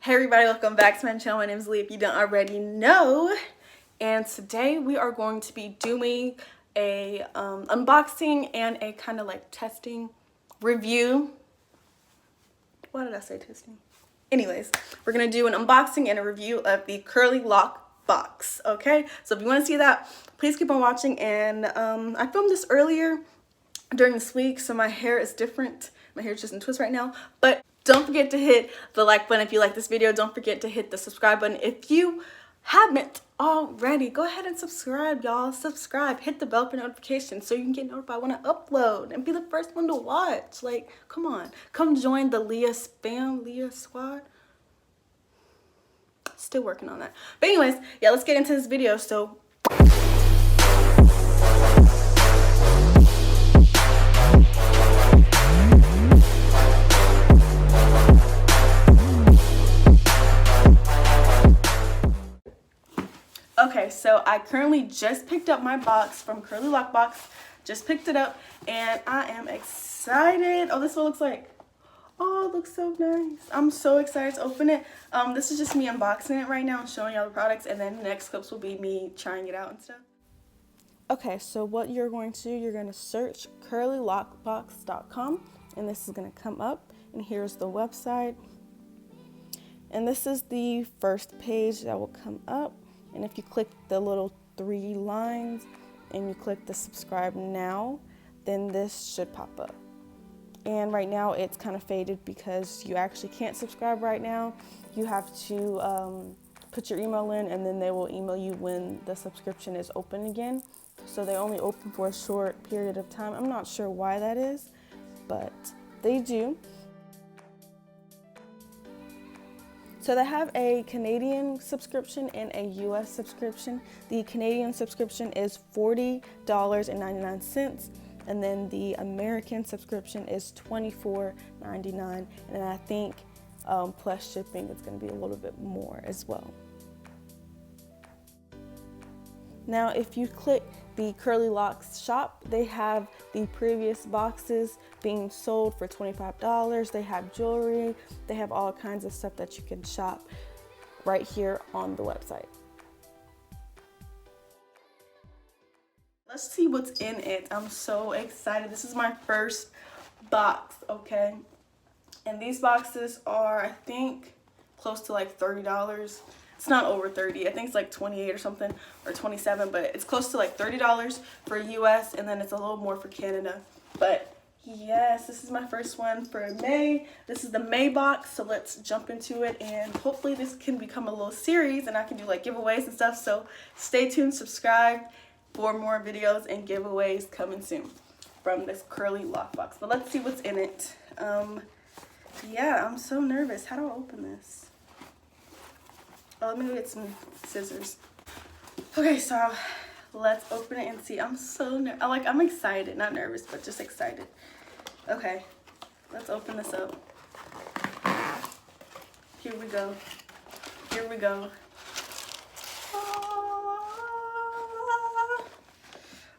Hey everybody, welcome back to my channel. My name is Leah, if you don't already know. And today we are going to be doing a unboxing and a kind of like testing review. Why did I say testing? Anyways, we're going to do an unboxing and a review of the CurlyLoxBox, okay? So if you want to see that, please keep on watching. And I filmed this earlier during this week, so my hair is different. My hair is just in twists right now, but don't forget to hit the like button if you like this video. Don't forget to hit the subscribe button if you haven't already. Go ahead and subscribe, y'all. Subscribe. Hit the bell for notifications so you can get notified when I upload and be the first one to watch. Like, come on. Come join the Leah squad. Still working on that. But anyways, yeah, let's get into this video. So okay, so I currently just picked up my box from CurlyLoxBox. Just picked it up and I am excited. Oh, this is what it looks like. Oh, it looks so nice. I'm so excited to open it. This is just me unboxing it right now and showing y'all the products, and then the next clips will be me trying it out and stuff. Okay, so what you're going to do, you're going to search CurlyLoxBox.com, and this is going to come up, and here's the website. And this is the first page that will come up. And if you click the little 3 lines and you click the subscribe now, then this should pop up. And right now it's kind of faded because you actually can't subscribe right now. You have to put your email in, and then they will email you when the subscription is open again. So they only open for a short period of time. I'm not sure why that is, but they do. So they have a Canadian subscription and a US subscription. The Canadian subscription is $40.99, and then the American subscription is $24.99, and I think plus shipping is going to be a little bit more as well. Now if you click the CurlyLox shop, they have the previous boxes being sold for $25. They have jewelry, they have all kinds of stuff that you can shop right here on the website. Let's see what's in it. I'm so excited. This is my first box, okay? And these boxes are, I think, close to like $30. It's not over 30. I think it's like 28 or something, or 27, but it's close to like $30 for US, and then it's a little more for Canada. But yes, this is my first one for May. This is the May box, so let's jump into it, and hopefully this can become a little series and I can do like giveaways and stuff. So stay tuned, subscribe for more videos and giveaways coming soon from this CurlyLoxBox. But let's see what's in it. Yeah, I'm so nervous. How do I open this? Oh, let me go get some scissors. Okay, so let's open it and see. I'm so I'm excited, not nervous, but just excited. Okay, let's open this up. Here we go. Here we go.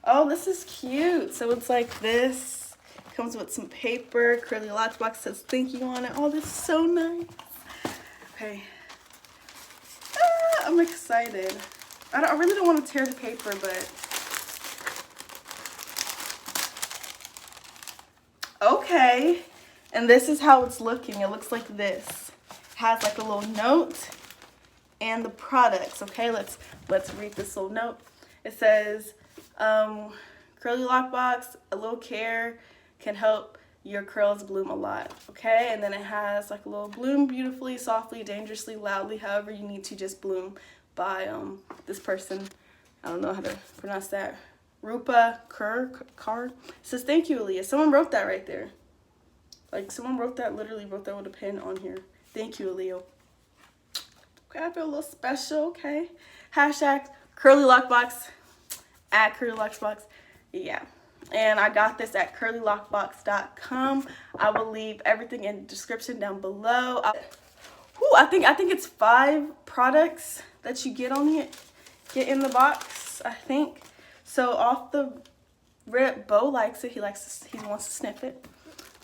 Oh, this is cute. So it's like this. Comes with some paper. CurlyLoxBox says thank you on it. Oh, this is so nice. Okay. I'm excited. I really don't want to tear the paper, but okay. And this is how it's looking. It looks like this. It has like a little note and the products. Okay, let's read this little note. It says, CurlyLoxBox, a little care can help your curls bloom a lot. Okay, and then it has like a little bloom beautifully, softly, dangerously, loudly, however you need to just bloom, by this person. I don't know how to pronounce that. Rupa Card. It says thank you, Aliyah. Someone wrote that right there. Like someone wrote that, literally wrote that with a pen on here. Thank you, Aliyah. Okay, I feel a little special. Okay. Hashtag CurlyLoxBox at CurlyLoxBox. Yeah. And I got this at CurlyLoxBox.com. I will leave everything in the description down below. I think it's 5 products that you get in the box, I think. So off the rip, Bo likes it. He wants to sniff it.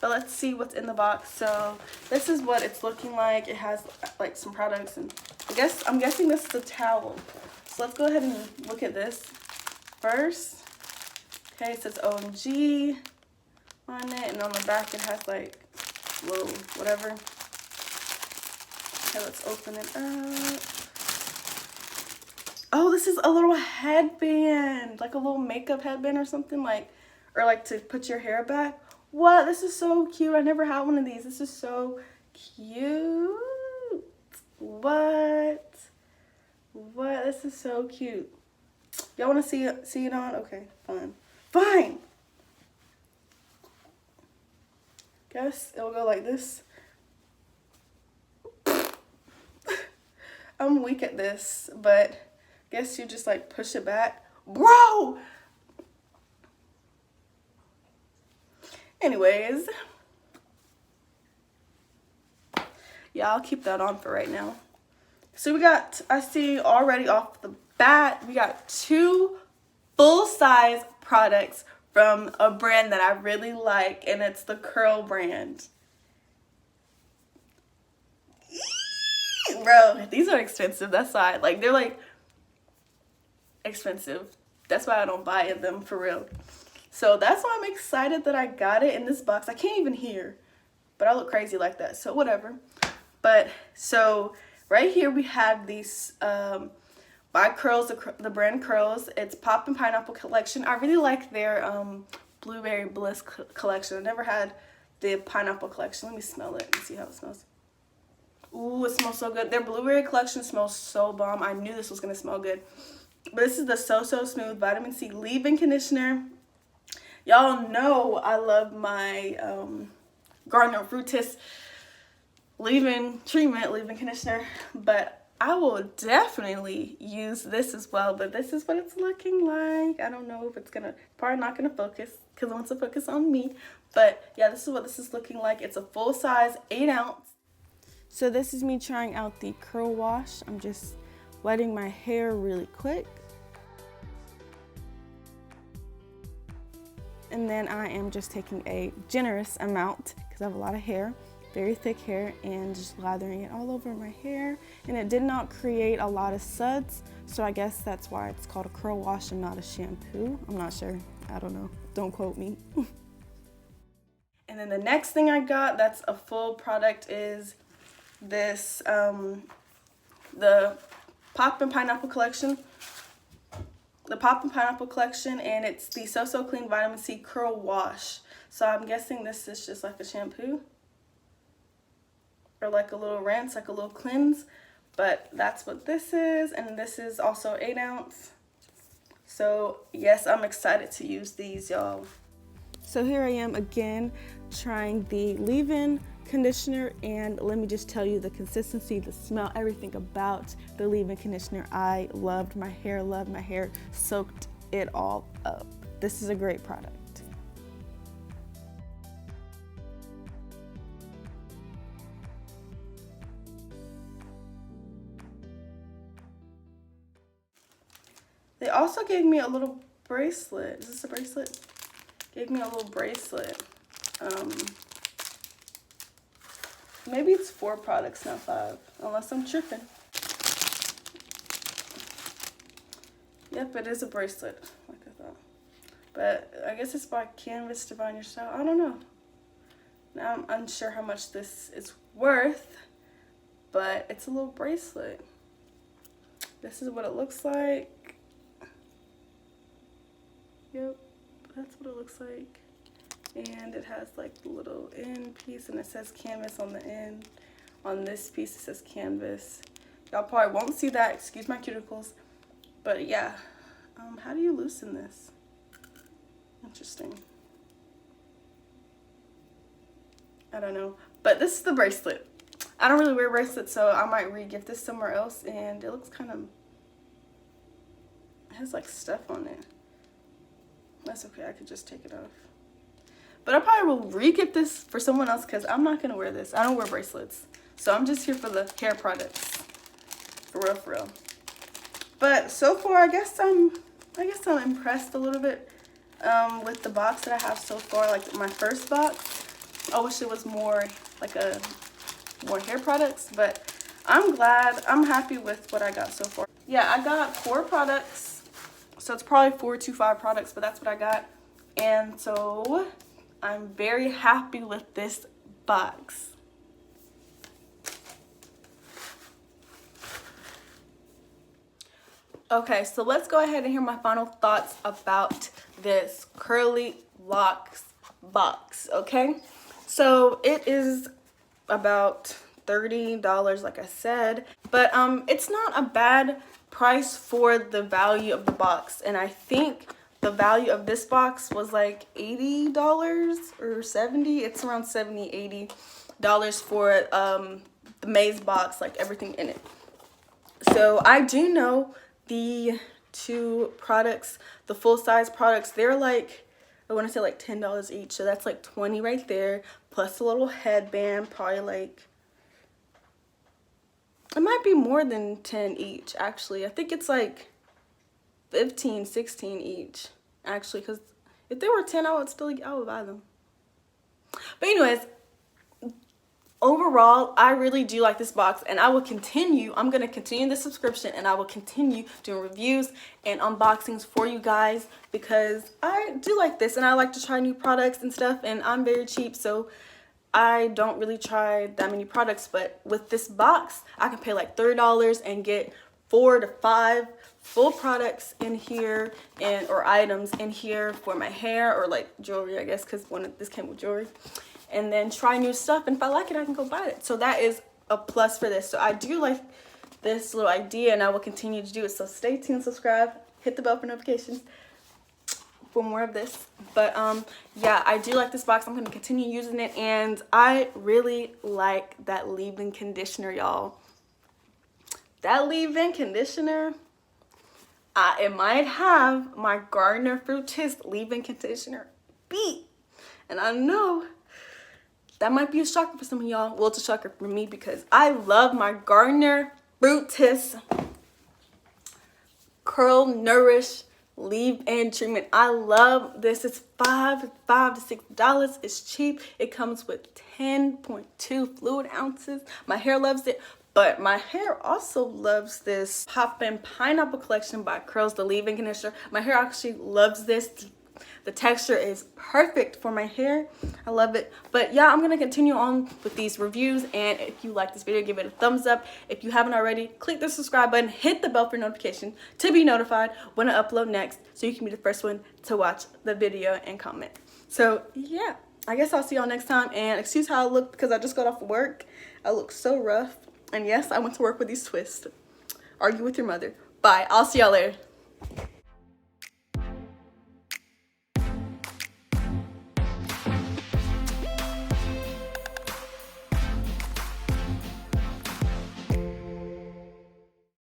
But let's see what's in the box. So this is what it's looking like. It has like some products, and I'm guessing this is a towel. So let's go ahead and look at this first. Okay, it says OMG on it, and on the back it has like little whatever. Okay, let's open it up. Oh, this is a little headband, like a little makeup headband or something, like, or like to put your hair back. What? This is so cute. I never had one of these. This is so cute. What? This is so cute. Y'all want to see it on? Okay, fine. Guess it'll go like this. I'm weak at this, but guess you just like push it back. Bro! Anyways. Yeah, I'll keep that on for right now. So we got, I see already off the bat, we got 2 full-size products from a brand that I really like, and it's the Curl brand. Bro, these are expensive. That's why, like, they're like expensive. That's why I don't buy them for real. So that's why I'm excited that I got it in this box. I can't even hear, but I look crazy like that, so whatever. But so right here we have these by Curls, the brand Curls. It's Pop and Pineapple collection. I really like their Blueberry Bliss collection. I never had the pineapple collection. Let me smell it and see how it smells. Ooh, it smells so good. Their Blueberry collection smells so bomb. I knew this was gonna smell good. But this is the So Smooth Vitamin C Leave-In Conditioner. Y'all know I love my Garnier Fructis leave-in treatment, leave-in conditioner, but I will definitely use this as well. But this is what it's looking like. I don't know if it's probably not gonna focus because it wants to focus on me. But yeah, this is what this is looking like. It's a full size 8 ounce. So this is me trying out the curl wash. I'm just wetting my hair really quick. And then I am just taking a generous amount because I have a lot of hair, very thick hair, and just lathering it all over my hair. And it did not create a lot of suds, so I guess that's why it's called a curl wash and not a shampoo. I'm not sure. I don't know. Don't quote me. And then the next thing I got that's a full product is this, the Pop and Pineapple collection. The Pop and Pineapple collection, and it's the So Clean Vitamin C Curl Wash. So I'm guessing this is just like a shampoo or like a little rinse, like a little cleanse. But that's what this is, and this is also 8 ounce. So yes, I'm excited to use these, y'all. So here I am again trying the leave-in conditioner, and let me just tell you the consistency, the smell, everything about the leave-in conditioner. I loved my hair, soaked it all up. This is a great product. They also gave me a little bracelet. Is this a bracelet? Gave me a little bracelet. Maybe it's 4 products, not 5, unless I'm tripping. Yep, it is a bracelet, like I thought. But I guess it's by Canvas Divine Your Style. I don't know. Now I'm unsure how much this is worth, but it's a little bracelet. This is what it looks like. Yep, that's what it looks like. And it has like the little end piece, and it says Canvas on the end. On this piece it says Canvas. Y'all probably won't see that, excuse my cuticles. But yeah, how do you loosen this? Interesting. I don't know, but this is the bracelet. I don't really wear bracelets, so I might re-gift this somewhere else. And it looks kind of, it has like stuff on it. That's okay, I could just take it off. But I probably will re-gift this for someone else because I'm not gonna wear this. I don't wear bracelets, so I'm just here for the hair products, for real. But so far, I guess I'm impressed a little bit with the box that I have so far, like my first box. I wish it was more like more hair products, but I'm glad. I'm happy with what I got so far. Yeah, I got 4 products, so it's probably 4 to 5 products, but that's what I got. And so I'm very happy with this box. Okay, so let's go ahead and hear my final thoughts about this CurlyLoxBox, okay? So it is about $30, like I said, but it's not a bad price for the value of the box. And I think the value of this box was like $80 or $70. It's around $70, $80 for the maze box, like everything in it. So I do know the 2 products, the full-size products, they're like, I want to say like $10 each. So that's like $20 right there, plus a little headband, probably like, it might be more than 10 each, actually. I think it's like 15, 16 each, actually, because if they were 10, I would buy them. But anyways, overall, I really do like this box, and I will continue. I'm going to continue the subscription, and I will continue doing reviews and unboxings for you guys because I do like this, and I like to try new products and stuff, and I'm very cheap, so I don't really try that many products. But with this box, I can pay like $30 and get 4 to 5 full products in here, and or items in here for my hair, or like jewelry, I guess, because this came with jewelry. And then try new stuff, and if I like it, I can go buy it. So that is a plus for this. So I do like this little idea, and I will continue to do it. So stay tuned, subscribe, hit the bell for notifications for more of this. But yeah, I do like this box. I'm going to continue using it, and I really like that leave-in conditioner, y'all. That leave-in conditioner, it might have my Gardener Fructis leave-in conditioner beat. And I know that might be a shocker for some of y'all. Well, it's a shocker for me because I love my Gardener Fructis Curl Nourish leave-in treatment. I love this. It's $5 to $6. It's cheap. It comes with 10.2 fluid ounces. My hair loves it, but my hair also loves this Poppin' Pineapple Collection by Curls, the leave-in conditioner. My hair actually loves this. The texture is perfect for my hair. I love it. But yeah, I'm going to continue on with these reviews. And if you like this video, give it a thumbs up. If you haven't already, click the subscribe button. Hit the bell for notification to be notified when I upload next, so you can be the first one to watch the video and comment. So yeah, I guess I'll see y'all next time. And excuse how I look because I just got off work. I look so rough. And yes, I went to work with these twists. Argue with your mother. Bye. I'll see y'all later.